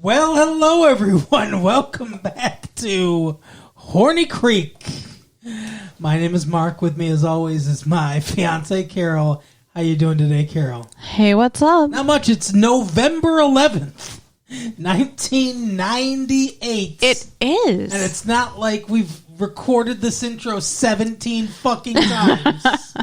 Well, hello everyone. Welcome back to Horny Creek. My name is Mark. With me, as always, is my fiance Carol. How you doing today, Carol? Hey, what's up? Not much. It's November 11th, 1998. It is. And it's not like we've recorded this intro 17 fucking times.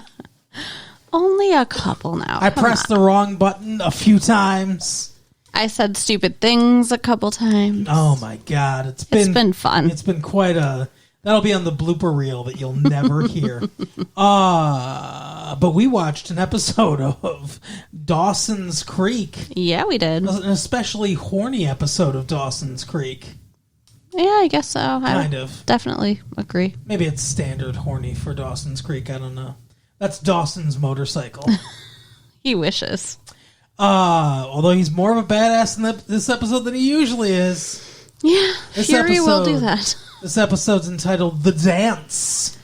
Only a couple now. I pressed the wrong button a few times. I said stupid things a couple times. Oh my God. It's been fun. It's been quite a... That'll be on the blooper reel that you'll never hear. But we watched an episode of Dawson's Creek. Yeah, we did. An especially horny episode of Dawson's Creek. Yeah, I guess so. Kind of. Definitely agree. Maybe it's standard horny for Dawson's Creek. I don't know. That's Dawson's motorcycle. He wishes. Although he's more of a badass in this episode than he usually is. Yeah, Fury will do that. This episode's entitled The Dance.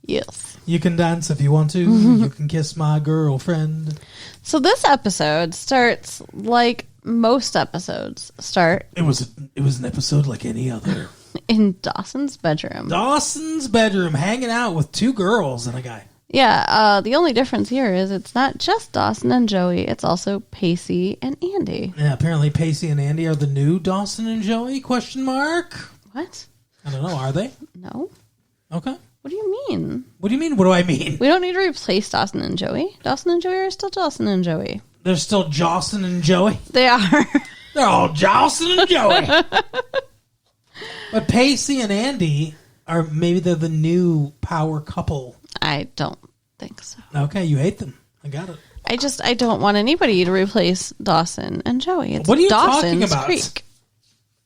Yes. You can dance if you want to. You can kiss my girlfriend. So this episode starts like most episodes start. It was an episode like any other. In Dawson's bedroom. Dawson's bedroom, hanging out with two girls and a guy. Yeah, the only difference here is it's not just Dawson and Joey, it's also Pacey and Andy. Yeah, apparently Pacey and Andy are the new Dawson and Joey, question mark? What? I don't know, are they? No. Okay. What do you mean? What do you mean, what do I mean? We don't need to replace Dawson and Joey. Dawson and Joey are still Dawson and Joey. They're still Jawson and Joey? They are. They're all Jawson and Joey. But Pacey and Andy are, maybe they're the new power couple. I don't think so. Okay, you hate them. I got it. I don't want anybody to replace Dawson and Joey. It's what are you Dawson's talking about? Creek.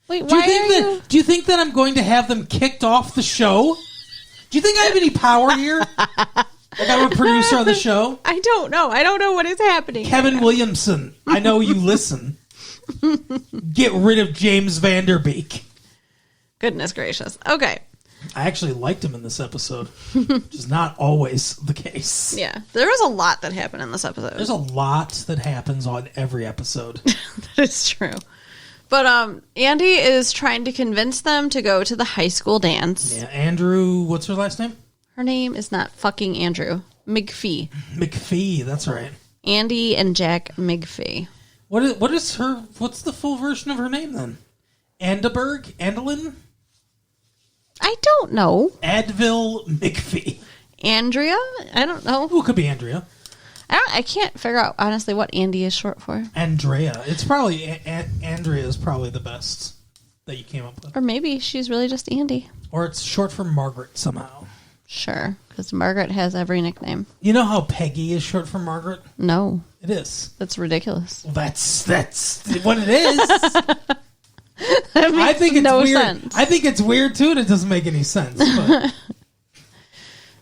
Wait, Do you think that I'm going to have them kicked off the show? Do you think I have any power here? Like I'm a producer of the show? I don't know. I don't know what is happening. Kevin Williamson, I know you listen. Get rid of James Vanderbeek. Goodness gracious. Okay. I actually liked him in this episode, which is not always the case. Yeah, there was a lot that happened in this episode. There's a lot that happens on every episode. That is true. But Andy is trying to convince them to go to the high school dance. Yeah, Andrew, what's her last name? Her name is not fucking Andrew. McPhee. McPhee, that's right. Andy and Jack McPhee. What's the full version of her name then? Andelin? I don't know. Advil McPhee. Andrea? I don't know. Who could be Andrea? I can't figure out, honestly, what Andy is short for. Andrea. It's probably... Andrea is probably the best that you came up with. Or maybe she's really just Andy. Or it's short for Margaret somehow. Sure, because Margaret has every nickname. You know how Peggy is short for Margaret? No. It is. That's ridiculous. Well, that's what it is. I think it's no weird. Sense. I think it's weird too, and it doesn't make any sense. But.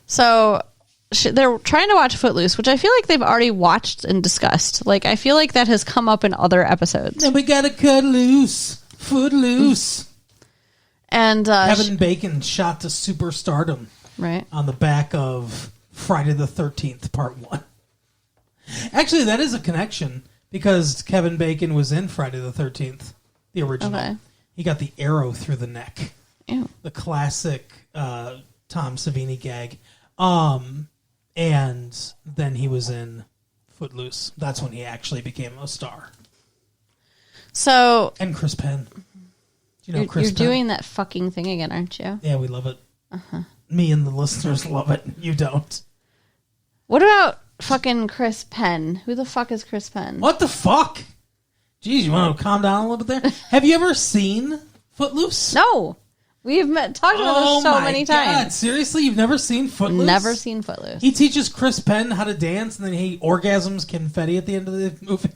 So they're trying to watch Footloose, which I feel like they've already watched and discussed. Like, I feel like that has come up in other episodes. And we gotta cut loose, Footloose. And Kevin Bacon shot to superstardom, right on the back of Friday the 13th, Part 1. Actually, that is a connection because Kevin Bacon was in Friday the 13th. The original. Okay. He got the arrow through the neck. Ew. The classic Tom Savini gag. And then he was in Footloose. That's when he actually became a star. So... And Chris Penn. Do you know Chris Penn? You're doing that fucking thing again, aren't you? Yeah, we love it. Uh-huh. Me and the listeners love it. You don't. What about fucking Chris Penn? Who the fuck is Chris Penn? What the fuck? Jeez, you want to calm down a little bit there? Have you ever seen Footloose? No. We've talked about this so many times. God, seriously? You've never seen Footloose? Never seen Footloose. He teaches Chris Penn how to dance, and then he orgasms confetti at the end of the movie.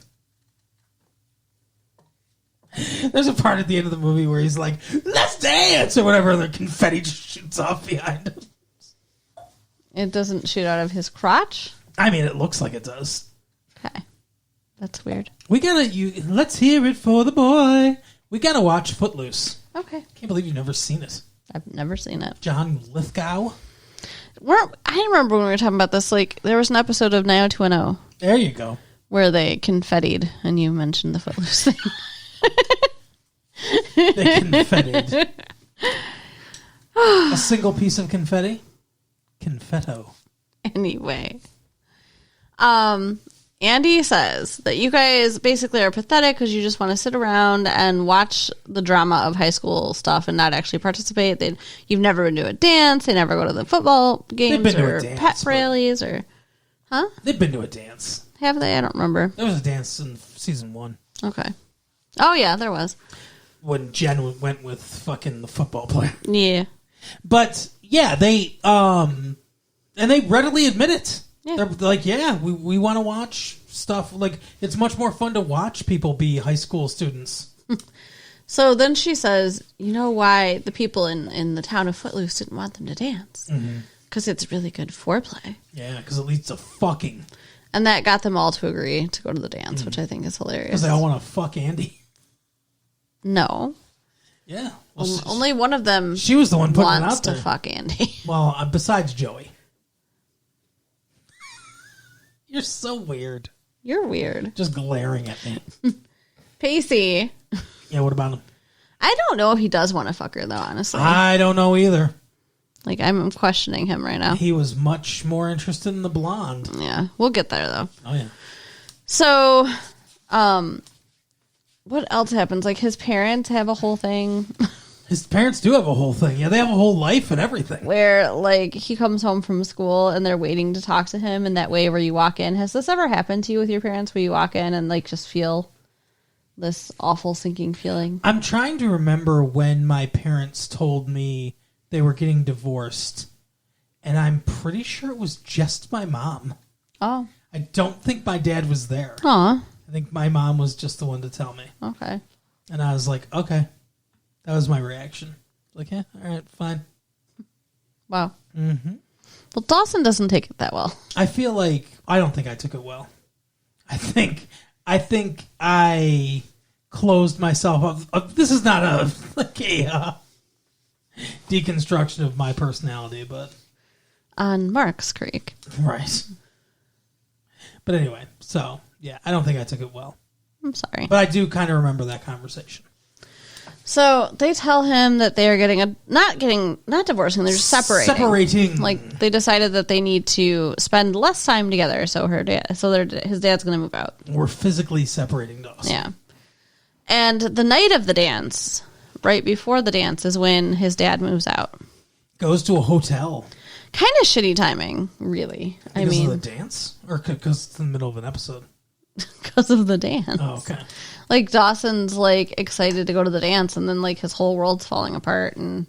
There's a part at the end of the movie where he's like, let's dance, or whatever, and the confetti just shoots off behind him. It doesn't shoot out of his crotch? I mean, it looks like it does. Okay. That's weird. Let's hear it for the boy. We gotta watch Footloose. Okay. Can't believe you've never seen it. I've never seen it. John Lithgow. I remember when we were talking about this, like, there was an episode of 90210. There you go. Where they confettied, and you mentioned the Footloose thing. They confettied. A single piece of confetti? Confetto. Anyway. Andy says that you guys basically are pathetic because you just want to sit around and watch the drama of high school stuff and not actually participate. You've never been to a dance. They never go to the football games or pet rallies or... Huh? They've been to a dance. Have they? I don't remember. There was a dance in season 1. Okay. Oh, yeah, there was. When Jen went with fucking the football player. Yeah. But, yeah, they... and they readily admit it. Yeah. They're like, yeah, we want to watch stuff. Like, it's much more fun to watch people be high school students. So then she says, you know why the people in the town of Footloose didn't want them to dance? Because it's really good foreplay. Yeah, because it leads to fucking. And that got them all to agree to go to the dance, which I think is hilarious. Because they all want to fuck Andy. No. Yeah. Well, only one of them she was the one putting it wants out there. to fuck Andy. Well, besides Joey. You're so weird. You're weird. Just glaring at me. Pacey. Yeah, what about him? I don't know if he does want to fuck her, though, honestly. I don't know either. Like, I'm questioning him right now. He was much more interested in the blonde. Yeah, we'll get there, though. Oh, yeah. So, what else happens? Like, his parents have a whole thing. His parents do have a whole thing. Yeah, they have a whole life and everything. Where, like, he comes home from school and they're waiting to talk to him in that way where you walk in. Has this ever happened to you with your parents where you walk in and, like, just feel this awful sinking feeling? I'm trying to remember when my parents told me they were getting divorced. And I'm pretty sure it was just my mom. Oh. I don't think my dad was there. Aw. I think my mom was just the one to tell me. Okay. And I was like, okay. That was my reaction. Like, yeah, all right, fine. Wow. Mm-hmm. Well, Dawson doesn't take it that well. I feel like I don't think I took it well. I think I closed myself up. This is not a deconstruction of my personality, but On Marks Creek. right. But anyway, so yeah, I don't think I took it well. I'm sorry. But I do kind of remember that conversation. So they tell him that they are not divorcing, they're just separating. Like they decided that they need to spend less time together. So his dad's going to move out. We're physically separating Dawson. Yeah. And the night of the dance, right before the dance, is when his dad moves out. Goes to a hotel. Kind of shitty timing, really. Because of the dance? Or because it's in the middle of an episode? Because of the dance. Oh, okay. Like, Dawson's, like, excited to go to the dance, and then, like, his whole world's falling apart, and,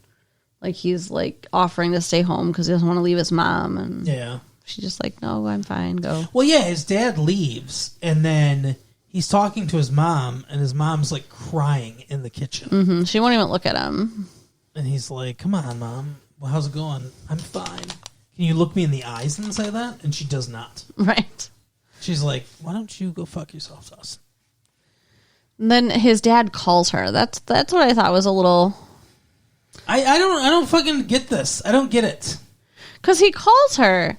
like, he's, like, offering to stay home because he doesn't want to leave his mom, and yeah, she's just like, no, I'm fine, go. Well, yeah, his dad leaves, and then he's talking to his mom, and his mom's, like, crying in the kitchen. Mm-hmm. She won't even look at him. And he's like, come on, Mom. Well, how's it going? I'm fine. Can you look me in the eyes and say that? And she does not. Right. She's like, why don't you go fuck yourself, Dawson? And then his dad calls her. That's what I thought was a little... I don't fucking get this. I don't get it. Because he calls her,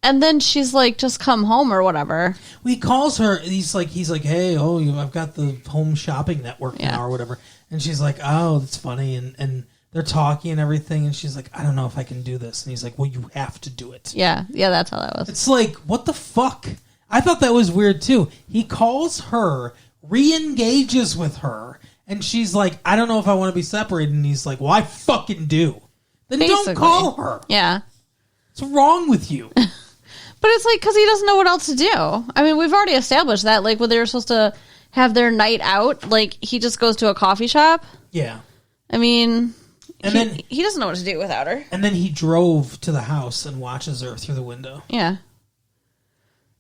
and then she's like, just come home or whatever. Well, he calls her. He's like, hey, I've got the home shopping network now or whatever. And she's like, oh, that's funny. And they're talking and everything. And she's like, I don't know if I can do this. And he's like, well, you have to do it. Yeah, that's how that was. It's like, what the fuck? I thought that was weird too. He calls her, re-engages with her, and she's like, I don't know if I want to be separated. And he's like, well, I fucking do. Then don't call her. Yeah. What's wrong with you? But it's like, because he doesn't know what else to do. I mean, we've already established that. Like, when they were supposed to have their night out, like, he just goes to a coffee shop. Yeah. I mean, then he doesn't know what to do without her. And then he drove to the house and watches her through the window. Yeah.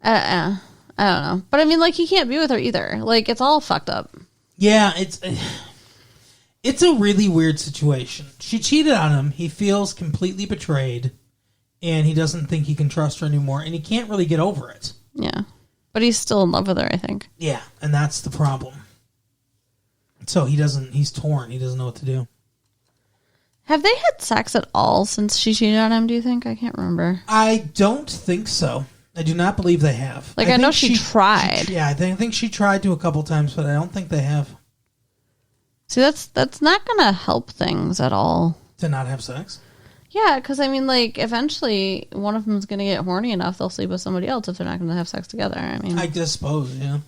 I don't know. But I mean, like, he can't be with her either. Like, it's all fucked up. Yeah, it's a really weird situation. She cheated on him. He feels completely betrayed. And he doesn't think he can trust her anymore. And he can't really get over it. Yeah. But he's still in love with her, I think. Yeah, and that's the problem. So he's torn. He doesn't know what to do. Have they had sex at all since she cheated on him, do you think? I can't remember. I don't think so. I do not believe they have. Like, I know she tried. I think she tried to a couple times, but I don't think they have. See, that's not going to help things at all. To not have sex? Yeah, because, I mean, like, eventually one of them is going to get horny enough, they'll sleep with somebody else if they're not going to have sex together. I mean, I just suppose, yeah.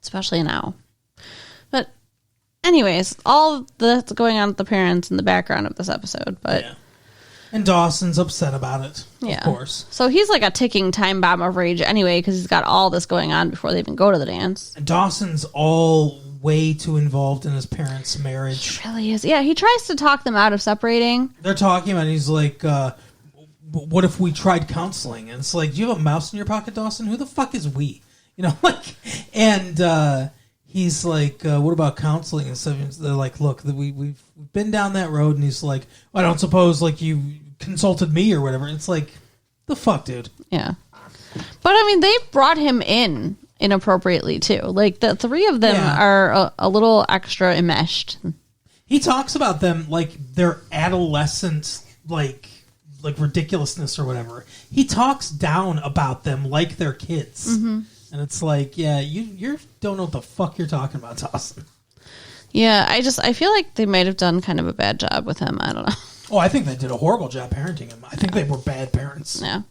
Especially now. But, anyways, all that's going on with the parents in the background of this episode, but... Yeah. And Dawson's upset about it, yeah. Of course. So he's like a ticking time bomb of rage anyway, because he's got all this going on before they even go to the dance. And Dawson's all way too involved in his parents' marriage. He really is. Yeah, he tries to talk them out of separating. They're talking about it, he's like, what if we tried counseling? And it's like, do you have a mouse in your pocket, Dawson? Who the fuck is we? You know, like, and he's like, what about counseling? And so they're like, look, we've been down that road. And he's like, I don't suppose, like, you consulted me or whatever. It's like, the fuck, dude? Yeah. But, I mean, they brought him in inappropriately, too. Like, the three of them are a little extra enmeshed. He talks about them like their adolescent, like ridiculousness or whatever. He talks down about them like they're kids. Mm-hmm. And it's like, yeah, you don't know what the fuck you're talking about, Dawson. Yeah, I feel like they might have done kind of a bad job with him. I don't know. Oh, I think they did a horrible job parenting him. I think they were bad parents. Yeah.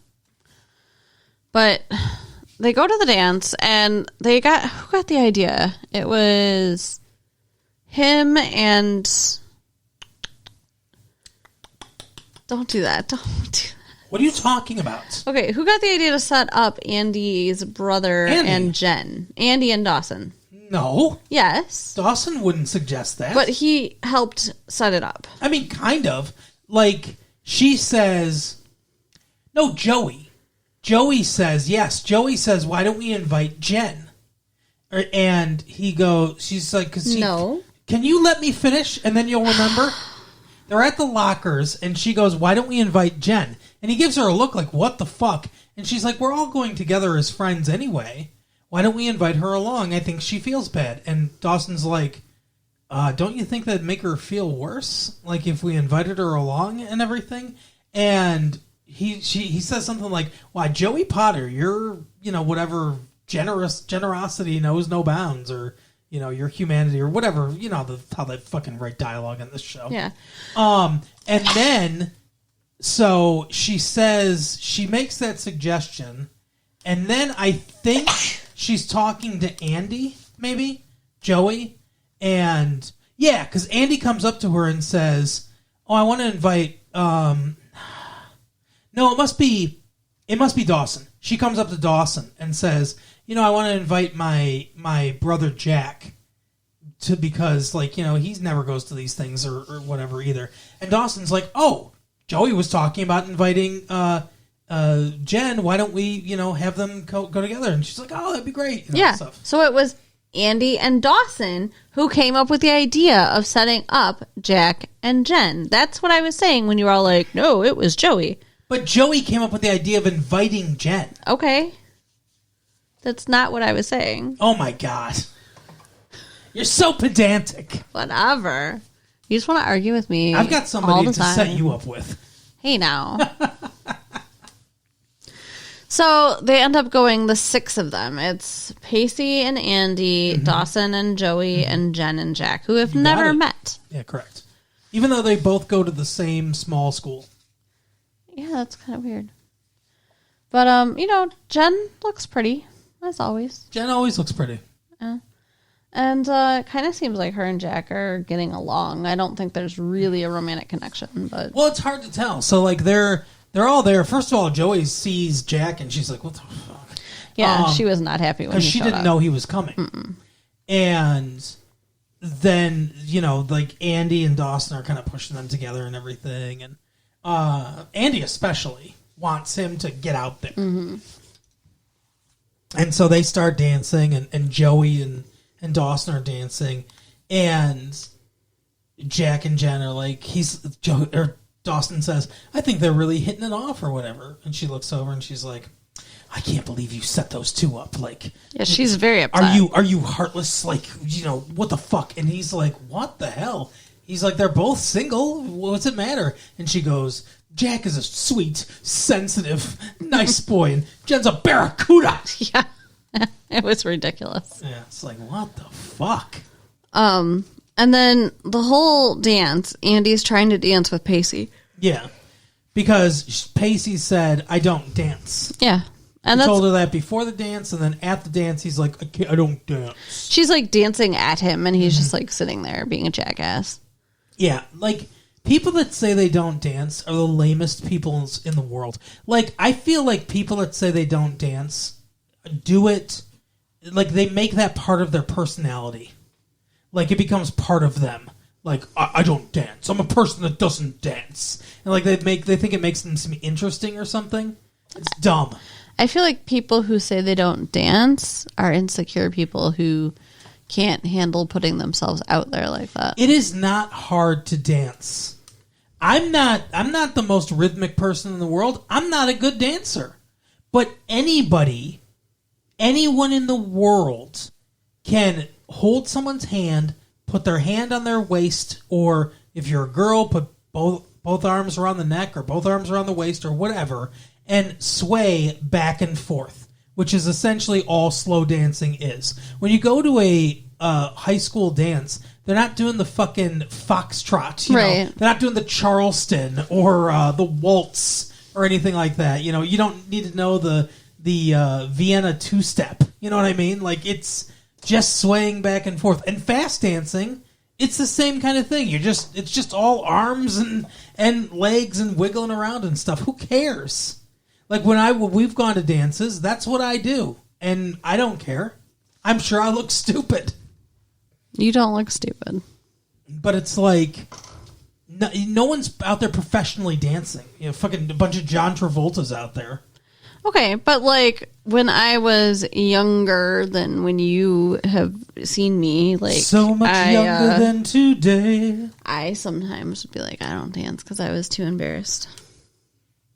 But they go to the dance, and who got the idea? It was him and... Don't do that. Don't do that. What are you talking about? Okay, who got the idea to set up Andy's brother and Jen? Andy and Dawson. No. Yes. Dawson wouldn't suggest that. But he helped set it up. I mean, kind of. Like, she says... No, Joey. Joey says, yes. Joey says, why don't we invite Jen? And she's like... No. Can you let me finish and then you'll remember? They're at the lockers and she goes, why don't we invite Jen? And he gives her a look like, what the fuck? And she's like, we're all going together as friends anyway. Why don't we invite her along? I think she feels bad. And Dawson's like, don't you think that'd make her feel worse? Like if we invited her along and everything? And he says something like, why, Joey Potter, you're, whatever, generosity knows no bounds, or, your humanity, or whatever, how they fucking write dialogue on this show. Yeah. And then... So she says, she makes that suggestion, and then I think she's talking to Andy, maybe, Joey, and yeah, because Andy comes up to her and says, oh, I want to invite, no, it must be Dawson. She comes up to Dawson and says, I want to invite my brother Jack because, like, he never goes to these things or whatever either. And Dawson's like, oh, Joey was talking about inviting Jen. Why don't we, have them go together? And she's like, oh, that'd be great. Yeah. So it was Andy and Dawson who came up with the idea of setting up Jack and Jen. That's what I was saying when you were all like, no, it was Joey. But Joey came up with the idea of inviting Jen. Okay. That's not what I was saying. Oh, my God. You're so pedantic. Whatever. You just want to argue with me. I've got somebody to set you up with. Hey, now. So they end up going, the six of them. It's Pacey and Andy, mm-hmm. Dawson and Joey, mm-hmm. and Jen and Jack, who have never met. Yeah, correct. Even though they both go to the same small school. Yeah, that's kind of weird. But, Jen looks pretty, as always. Jen always looks pretty. Yeah. And it kind of seems like her and Jack are getting along. I don't think there's really a romantic connection, but... Well, it's hard to tell. So, like, they're all there. First of all, Joey sees Jack, and she's like, what the fuck? Yeah, she was not happy when he showed up. Because she didn't know he was coming. Mm-mm. And then, like, Andy and Dawson are kind of pushing them together and everything. And Andy especially wants him to get out there. Mm-hmm. And so they start dancing, and Joey and Dawson are dancing, and Jack and Jen are like, Dawson says, I think they're really hitting it off or whatever. And she looks over and she's like, I can't believe you set those two up. Like, yeah, she's very upset. Are you heartless? Like, what the fuck? And he's like, what the hell? He's like, they're both single. What's it matter? And she goes, Jack is a sweet, sensitive, nice boy, and Jen's a barracuda. Yeah. It was ridiculous. Yeah, it's like, what the fuck? And then the whole dance, Andy's trying to dance with Pacey. Yeah. Because Pacey said, I don't dance. Yeah. And he told her that before the dance, and then at the dance, he's like, I don't dance. She's like dancing at him, and he's just like sitting there being a jackass. Yeah. Like, people that say they don't dance are the lamest people in the world. Like, I feel like people that say they don't dance do it, like, they make that part of their personality. Like, it becomes part of them. Like, I don't dance. I'm a person that doesn't dance. And, like, they think it makes them seem interesting or something. It's dumb. I feel like people who say they don't dance are insecure people who can't handle putting themselves out there like that. It is not hard to dance. I'm not the most rhythmic person in the world. I'm not a good dancer. But anyone in the world can hold someone's hand, put their hand on their waist, or if you're a girl, put both arms around the neck or both arms around the waist or whatever, and sway back and forth, which is essentially all slow dancing is. When you go to a high school dance, they're not doing the fucking foxtrot, you know? They're not doing the Charleston or the waltz or anything like that. You know, you don't need to know the Vienna two-step. You know what I mean? Like, it's just swaying back and forth. And fast dancing, it's the same kind of thing. It's just all arms and legs and wiggling around and stuff. Who cares? Like, when we've gone to dances, that's what I do. And I don't care. I'm sure I look stupid. You don't look stupid. But it's like, no one's out there professionally dancing. You know, fucking a bunch of John Travoltas out there. Okay, but like when I was younger than when you have seen me, like so much younger than today. I sometimes would be like, I don't dance because I was too embarrassed.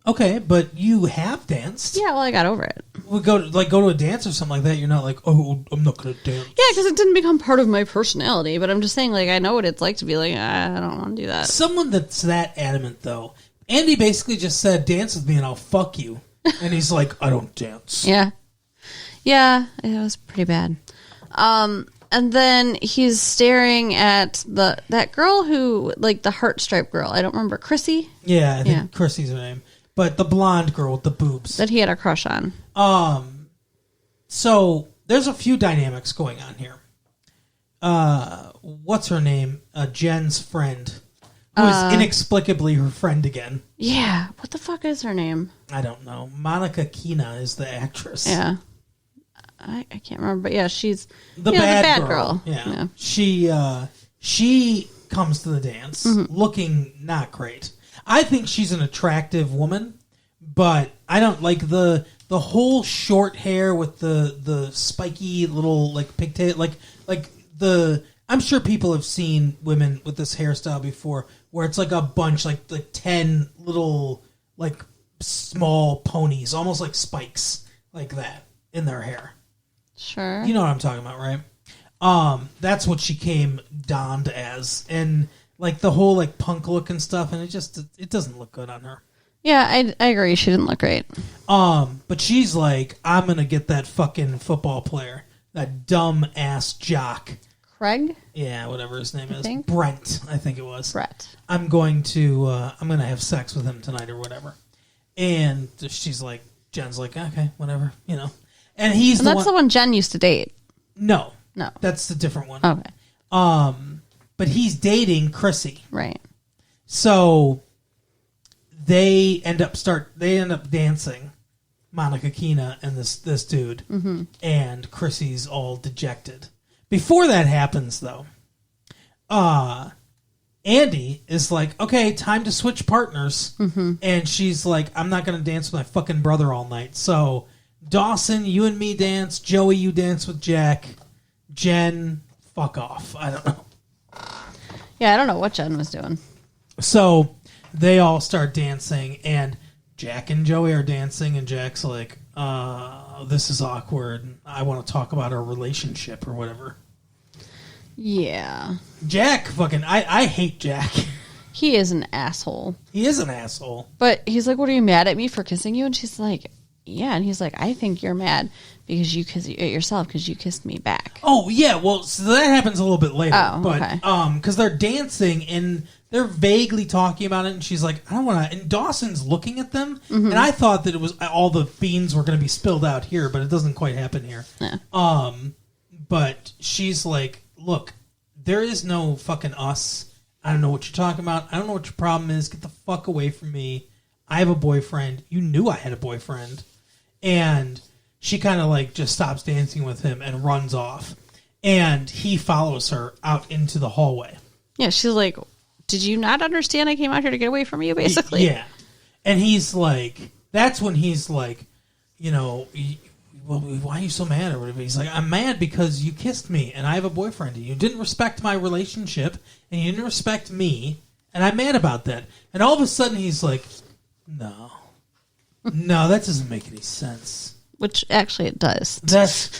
Okay, but you have danced. Yeah, well, I got over it. We go to a dance or something like that. You're not like, oh, I'm not going to dance. Yeah, because it didn't become part of my personality. But I'm just saying, like, I know what it's like to be like, I don't want to do that. Someone that's that adamant, though. Andy basically just said, dance with me and I'll fuck you. And he's like, I don't dance. Yeah. Yeah, it was pretty bad. And then he's staring at that girl who, like, the heart stripe girl. I don't remember. Chrissy? Yeah, I think Chrissy's her name. But the blonde girl with the boobs. That he had a crush on. So there's a few dynamics going on here. What's her name? Jen's friend. Who is inexplicably her friend again. Yeah. What the fuck is her name? I don't know. Monica Keena is the actress. Yeah. I can't remember. But yeah, she's the bad girl. Yeah. She comes to the dance looking not great. I think she's an attractive woman, but I don't like the whole short hair with the spiky little like pigtail like the. I'm sure people have seen women with this hairstyle before, where it's like a bunch like 10 little like small ponies, almost like spikes like that in their hair. Sure, you know what I'm talking about, right? That's what she came donned as, and like the whole like punk look and stuff, and it doesn't look good on her. Yeah, I agree. She didn't look great. But she's like, I'm gonna get that fucking football player, that dumb ass jock, Craig. Yeah, whatever his name is, Brent. I think it was Brett. I'm gonna have sex with him tonight or whatever. And she's like, Jen's like, okay, whatever, you know. And that's the one Jen used to date. No, that's the different one. Okay. But he's dating Chrissy. Right. So they end up dancing, Monica Keena and this dude, and Chrissy's all dejected. Before that happens, though, Andy is like, okay, time to switch partners. And she's like, I'm not going to dance with my fucking brother all night. So Dawson, you and me dance. Joey, you dance with Jack. Jen, fuck off. I don't know. Yeah, I don't know what Jen was doing. So they all start dancing, and Jack and Joey are dancing, and Jack's like, this is awkward. I want to talk about our relationship or whatever. Yeah. Jack fucking... I hate Jack. He is an asshole. He is an asshole. But he's like, what, are you mad at me for kissing you? And she's like, yeah. And he's like, I think you're mad because you kissed yourself because you kissed me back. Oh, yeah. Well, so that happens a little bit later. Oh, but, okay. Because they're dancing and they're vaguely talking about it. And she's like, I don't want to. And Dawson's looking at them. And I thought that it was all the beans were going to be spilled out here, but it doesn't quite happen here. Yeah. But she's like, look, there is no fucking us. I don't know what you're talking about. I don't know what your problem is. Get the fuck away from me. I have a boyfriend. You knew I had a boyfriend. And she kind of like just stops dancing with him and runs off. And he follows her out into the hallway. Yeah, she's like, did you not understand I came out here to get away from you, basically? Yeah. And he's like, that's when he's like, you know, well, why are you so mad or whatever? He's like, I'm mad because you kissed me and I have a boyfriend and you didn't respect my relationship and you didn't respect me and I'm mad about that. And all of a sudden he's like, no, that doesn't make any sense. Which actually it does.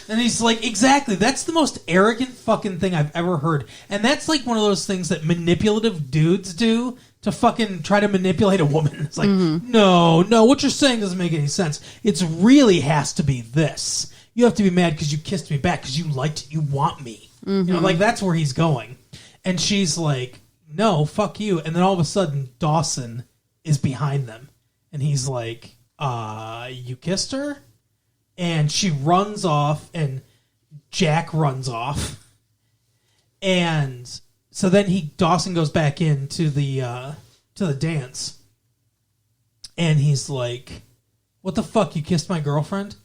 And he's like, exactly. That's the most arrogant fucking thing I've ever heard. And that's like one of those things that manipulative dudes do to fucking try to manipulate a woman. It's like, no, what you're saying doesn't make any sense. It really has to be this. You have to be mad because you kissed me back because you liked it. You want me. You know, like that's where he's going. And she's like, no, fuck you. And then all of a sudden, Dawson is behind them. And he's like, you kissed her? And she runs off, and Jack runs off. And so then Dawson goes back into the dance. And he's like, what the fuck, you kissed my girlfriend?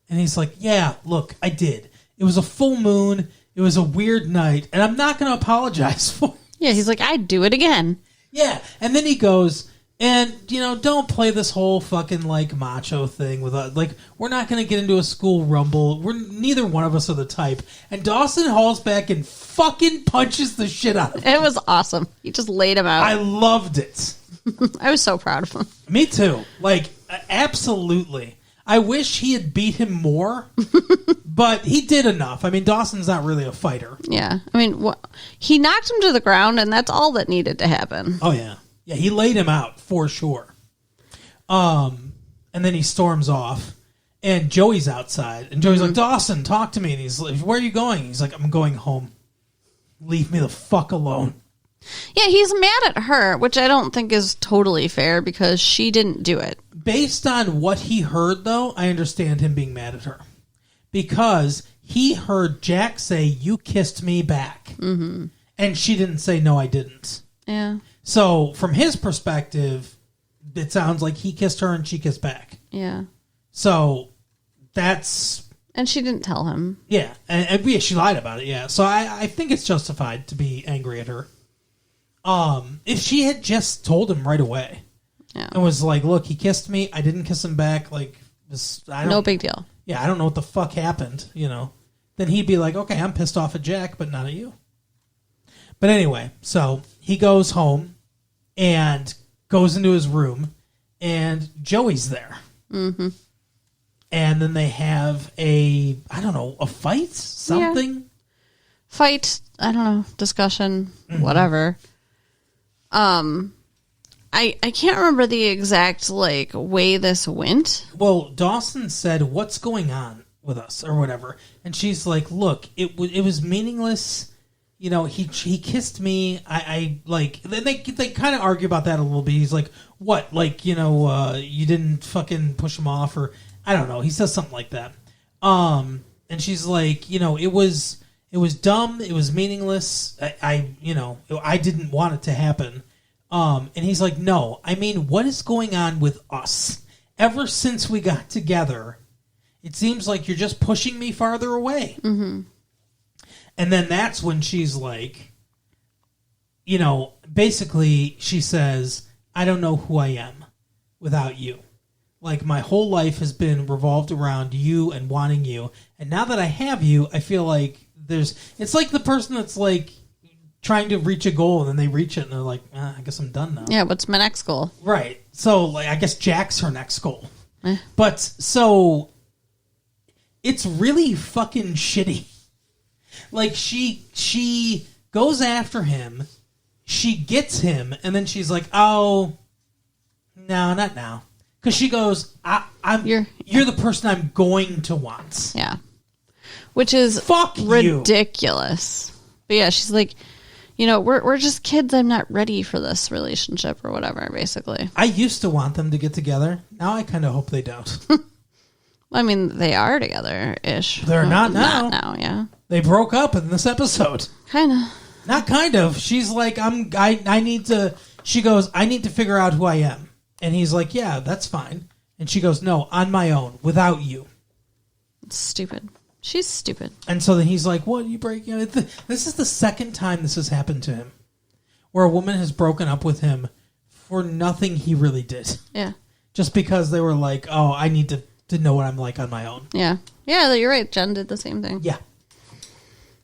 And he's like, yeah, look, I did. It was a full moon. It was a weird night. And I'm not going to apologize for it. Yeah, he's like, I'd do it again. Yeah. And then he goes, and, you know, don't play this whole fucking, like, macho thing with us. Like, we're not going to get into a school rumble. Neither one of us are the type. And Dawson hauls back and fucking punches the shit out of him. It was awesome. He just laid him out. I loved it. I was so proud of him. Me too. Like, absolutely. I wish he had beat him more, but he did enough. I mean, Dawson's not really a fighter. Yeah. I mean, he knocked him to the ground, and that's all that needed to happen. Oh, yeah. Yeah, he laid him out for sure. And then he storms off, and Joey's outside. And Joey's like, Dawson, talk to me. And he's like, where are you going? He's like, I'm going home. Leave me the fuck alone. Yeah, he's mad at her, which I don't think is totally fair because she didn't do it. Based on what he heard, though, I understand him being mad at her. Because he heard Jack say, you kissed me back. Mm-hmm. And she didn't say, no, I didn't. Yeah. So, from his perspective, it sounds like he kissed her and she kissed back. Yeah. So, that's... And she didn't tell him. Yeah. And yeah, she lied about it, yeah. So, I think it's justified to be angry at her. If she had just told him right away... Yeah. And was like, look, he kissed me. I didn't kiss him back. Like, no big deal. Yeah, I don't know what the fuck happened, you know. Then he'd be like, okay, I'm pissed off at Jack, but not at you. But anyway, so he goes home and goes into his room, and Joey's there. Mm-hmm. And then they have a fight? Something? Yeah. Fight, I don't know, discussion, whatever. I can't remember the exact, like, way this went. Well, Dawson said, what's going on with us, or whatever. And she's like, look, it was meaningless. You know, he kissed me. I like, they kind of argue about that a little bit. He's like, what? Like, you know, you didn't fucking push him off, or, I don't know. He says something like that. And she's like, you know, it was dumb. It was meaningless. I didn't want it to happen. And he's like, no, I mean, what is going on with us? Ever since we got together, it seems like you're just pushing me farther away. Mm-hmm. And then that's when she's like, you know, basically she says, I don't know who I am without you. Like, my whole life has been revolved around you and wanting you. And now that I have you, I feel like it's like the person that's like, trying to reach a goal, and then they reach it, and they're like, I guess I'm done now. Yeah, what's my next goal? Right. So, like, I guess Jack's her next goal. But, so, it's really fucking shitty. Like, she goes after him, she gets him, and then she's like, oh, no, not now. Because she goes, you're the person I'm going to want. Yeah. Which is Fuck ridiculous. You. But yeah, she's like, we're just kids. I'm not ready for this relationship or whatever, basically. I used to want them to get together. Now I kind of hope they don't. I mean, they are together-ish. They're not now. Not now, yeah. They broke up in this episode. Kind of. Not kind of. She's like, I need to, she goes, I need to figure out who I am. And he's like, yeah, that's fine. And she goes, no, on my own, without you. It's stupid. She's stupid. And so then he's like, what, you breaking up? This is the second time this has happened to him. Where a woman has broken up with him for nothing he really did. Yeah. Just because they were like, oh, I need to know what I'm like on my own. Yeah. Yeah, you're right. Jen did the same thing. Yeah.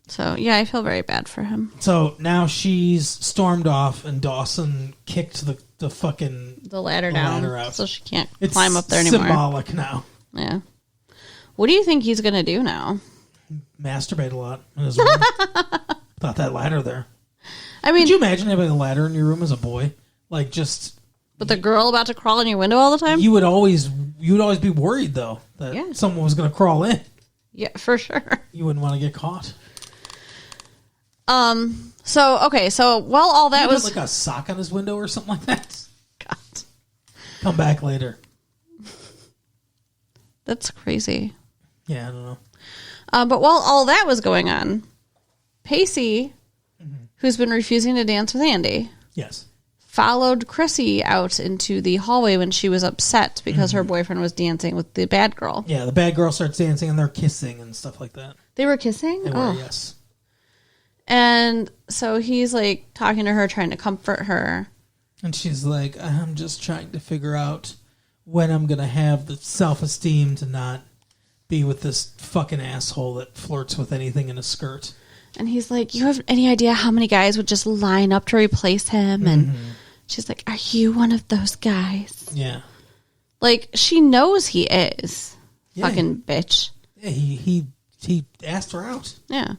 So, yeah, I feel very bad for him. So now she's stormed off and Dawson kicked the fucking... The ladder down. Out. So she can't climb up there anymore. It's symbolic now. Yeah. What do you think he's going to do now? Masturbate a lot in his room. Without that ladder there. I mean... Could you imagine having a ladder in your room as a boy? Like, just... With a girl about to crawl in your window all the time? You would always be worried, though, that someone was going to crawl in. Yeah, for sure. You wouldn't want to get caught. So while all that was... like a sock on his window or something like that? God. Come back later. That's crazy. Yeah, I don't know. But while all that was going on, Pacey, who's been refusing to dance with Andy... Yes. Followed Chrissy out into the hallway when she was upset because her boyfriend was dancing with the bad girl. Yeah, the bad girl starts dancing and they're kissing and stuff like that. They were kissing? They were, yes. And so he's like talking to her, trying to comfort her. And she's like, I'm just trying to figure out when I'm going to have the self-esteem to not be with this fucking asshole that flirts with anything in a skirt. And he's like, you have any idea how many guys would just line up to replace him? And she's like, are you one of those guys? Yeah. Like, she knows he is. Yeah, fucking bitch. Yeah, he asked her out. Yeah.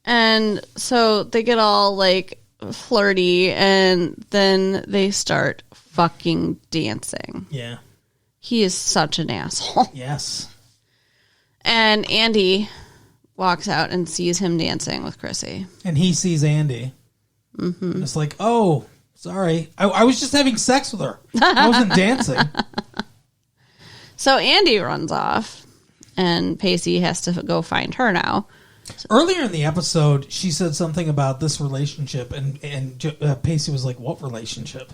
And so they get all, like, flirty, and then they start fucking dancing. Yeah. He is such an asshole. Yes. And Andy... walks out and sees him dancing with Chrissy. And he sees Andy. Mm-hmm. It's like, oh, sorry. I was just having sex with her. I wasn't dancing. So Andy runs off, and Pacey has to go find her now. Earlier in the episode, she said something about this relationship, and Pacey was like, what relationship?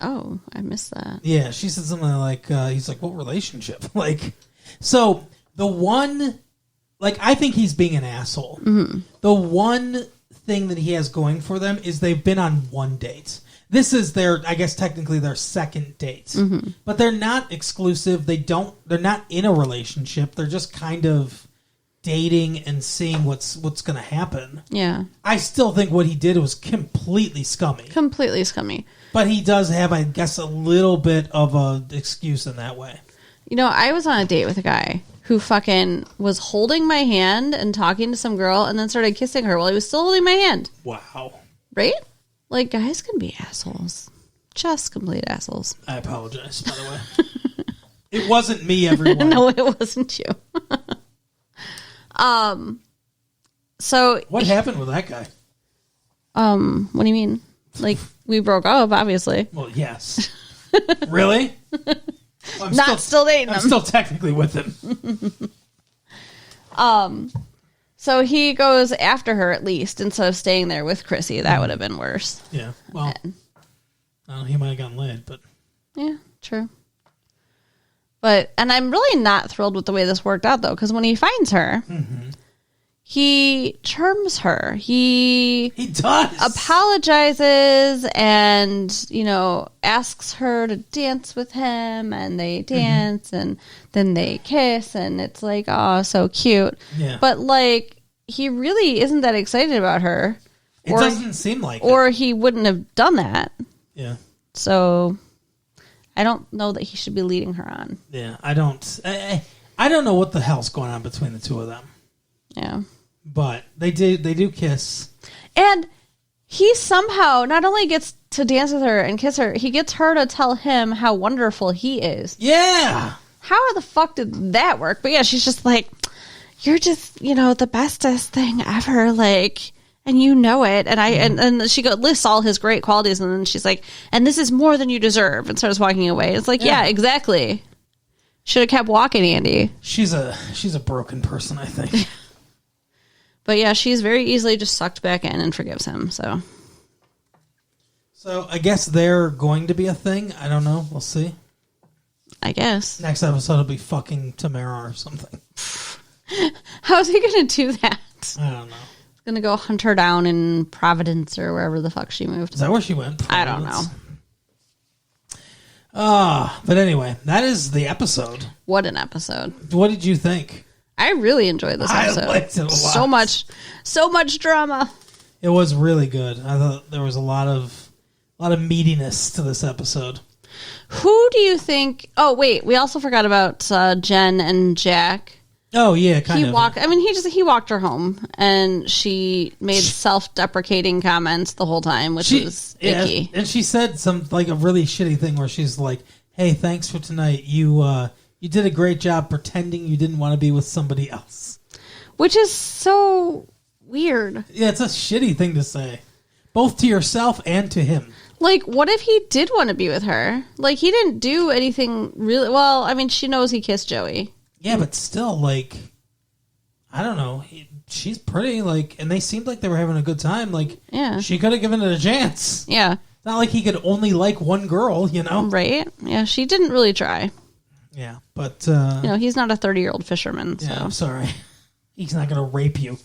Oh, I missed that. Yeah, she said something like, he's like, what relationship? Like, so the one... Like, I think he's being an asshole. Mm-hmm. The one thing that he has going for them is they've been on one date. This is I guess technically their second date. Mm-hmm. But they're not exclusive. They're not in a relationship. They're just kind of dating and seeing what's going to happen. Yeah. I still think what he did was completely scummy. Completely scummy. But he does have, I guess, a little bit of an excuse in that way. I was on a date with a guy who fucking was holding my hand and talking to some girl and then started kissing her while he was still holding my hand. Wow. Right? Like, guys can be assholes. Just complete assholes. I apologize, by the way. It wasn't me, everyone. No, it wasn't you. So... What happened with that guy? What do you mean? Like, we broke up, obviously. Well, yes. Really? I'm still dating him. I'm still technically with him. So he goes after her at least instead of staying there with Chrissy. That would have been worse. Yeah. Well, I don't know, he might have gotten laid, but yeah, true. And I'm really not thrilled with the way this worked out though, because when he finds her, he charms her. He does. Apologizes and, asks her to dance with him, and they dance and then they kiss, and it's like, oh, so cute. Yeah. But like, he really isn't that excited about her. It doesn't seem like or he wouldn't have done that. Yeah. So I don't know that he should be leading her on. Yeah, I don't know what the hell's going on between the two of them. Yeah. But they do kiss. And he somehow not only gets to dance with her and kiss her, he gets her to tell him how wonderful he is. Yeah. How the fuck did that work? But yeah, she's just like, you're just, the bestest thing ever. Like, and you know it. And and she lists all his great qualities. And then she's like, and this is more than you deserve. And starts walking away. It's like, yeah exactly. Should have kept walking, Andy. She's a broken person, I think. But yeah, she's very easily just sucked back in and forgives him. So I guess they're going to be a thing. I don't know. We'll see. I guess. Next episode will be fucking Tamara or something. How is he going to do that? I don't know. He's going to go hunt her down in Providence or wherever the fuck she moved. Is that where she went? Providence? I don't know. But anyway, that is the episode. What an episode. What did you think? I really enjoyed this episode. I liked it a lot. So much drama. It was really good. I thought there was a lot of meatiness to this episode. Who do you think... Oh, wait. We also forgot about Jen and Jack. Oh, yeah, kind of. He walked her home, and she made self-deprecating comments the whole time, which was icky. And she said some, like, a really shitty thing where she's like, hey, thanks for tonight. You did a great job pretending you didn't want to be with somebody else. Which is so weird. Yeah, it's a shitty thing to say. Both to yourself and to him. Like, what if he did want to be with her? Like, he didn't do anything really... Well, I mean, she knows he kissed Joey. Yeah, but still, like... I don't know. She's pretty, like... And they seemed like they were having a good time. Like, yeah. She could have given it a chance. Yeah. It's not like he could only like one girl, Right? Yeah, she didn't really try. Yeah, but... he's not a 30-year-old fisherman, so... Yeah, I'm sorry. He's not going to rape you.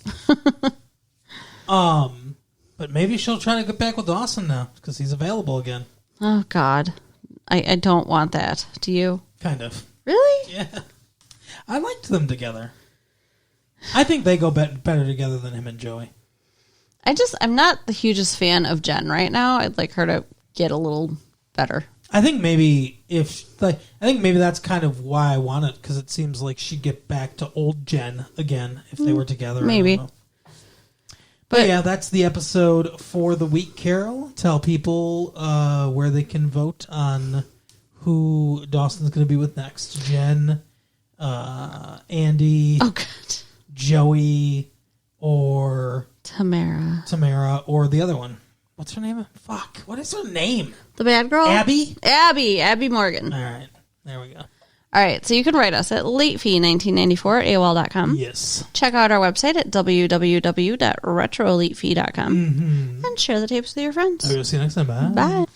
But maybe she'll try to get back with Dawson now, because he's available again. Oh, God. I don't want that. Do you? Kind of. Really? Yeah. I liked them together. I think they go better together than him and Joey. I'm not the hugest fan of Jen right now. I'd like her to get a little better. I think maybe that's kind of why I want it, because it seems like she'd get back to old Jen again if they were together. Maybe. But yeah, that's the episode for the week, Carol. Tell people where they can vote on who Dawson's going to be with next. Jen, Andy, Joey, or... Tamara, or the other one. What's her name? Fuck. What is her name? The bad girl? Abby? Abby Morgan. All right. There we go. All right, so you can write us at latefee1994 at AOL.com. Yes. Check out our website at www.retrolatefee.com. And share the tapes with your friends. We'll see you next time. Bye. Bye.